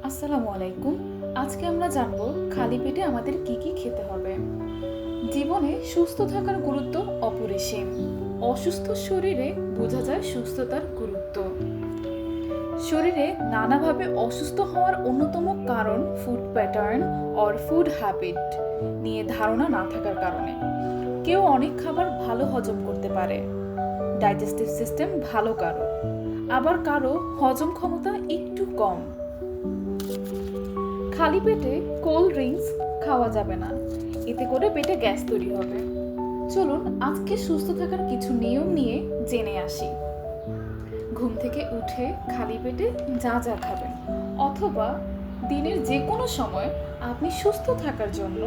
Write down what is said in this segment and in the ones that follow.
আসসালামু আলাইকুম। আজকে আমরা জানব খালি পেটে আমাদের কি কি খেতে হবে। জীবনে সুস্থ থাকার গুরুত্ব অপরিসীম। অসুস্থ শরীরে বোঝা যায় সুস্থতার গুরুত্ব। শরীরে নানাভাবে অসুস্থ হওয়ার অন্যতম কারণ food pattern or food habit নিয়ে ধারণা না থাকার কারণে। কেউ অনেক খাবার ভালো হজম করতে পারে, ডাইজেস্টিভ সিস্টেম ভালো কারো, আবার কারো হজম ক্ষমতা একটু কম। খালি পেটে কোল্ড ড্রিঙ্কস খাওয়া যাবে না, এতে করে পেটে গ্যাস তৈরি হবে। চলুন আজকে সুস্থ থাকার কিছু নিয়ম নিয়ে জেনে আসি। ঘুম থেকে উঠে খালি পেটে যা যা খাবেন, অথবা দিনের যে কোনো সময় আপনি সুস্থ থাকার জন্য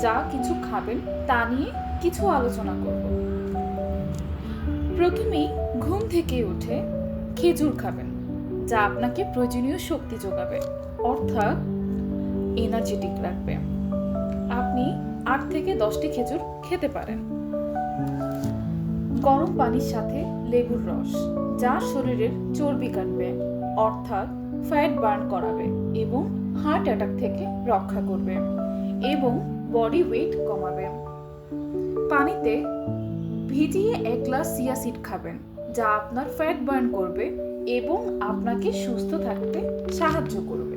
যা কিছু খাবেন তা নিয়ে কিছু আলোচনা করব। প্রথমেই ঘুম থেকে উঠে খেজুর খাবেন, যা আপনাকে প্রয়োজনীয় শক্তি যোগাবে, অর্থাৎ এনার্জেটিক রাখবে। আপনি 8 থেকে 10টি খেজুর খেতে পারেন। গরম পানির সাথে লেবুর রস, যা শরীরের চর্বি কাটবে, অর্থাৎ ফ্যাট বার্ন করাবে এবং হার্ট অ্যাটাক থেকে রক্ষা করবে এবং বডি ওয়েট কমাবে। পানিতে ভিজিয়ে 1 গ্লাস চিয়া সিড খাবেন, যা আপনার ফ্যাট বার্ন করবে এবং আপনাকে সুস্থ থাকতে সাহায্য করবে।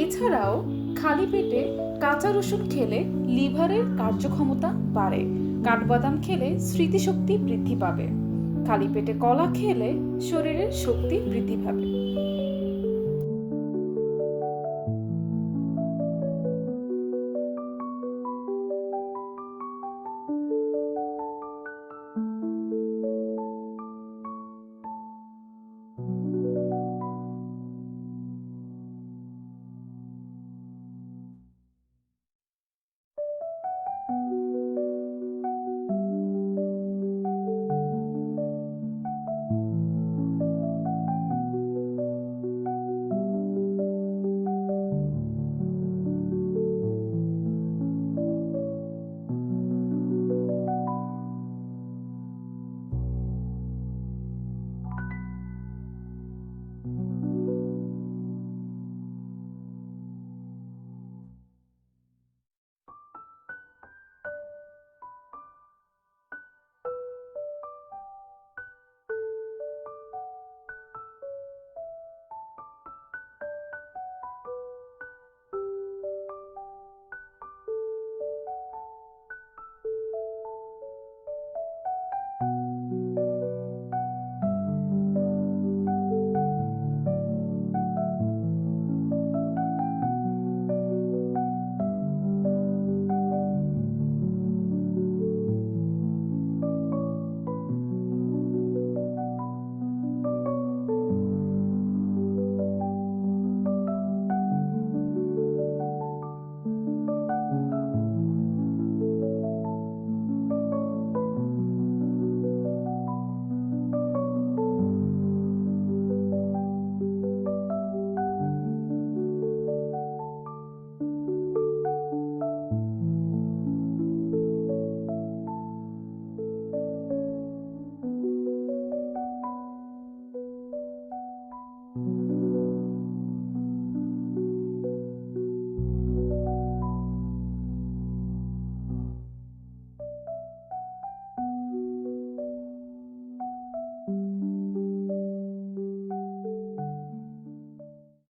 এছাড়াও খালি পেটে কাঁচা রসুন খেলে লিভারের কার্যক্ষমতা বাড়ে। কাঠবাদাম খেলে স্মৃতিশক্তি বৃদ্ধি পাবে। খালি পেটে কলা খেলে শরীরের শক্তি বৃদ্ধি পাবে।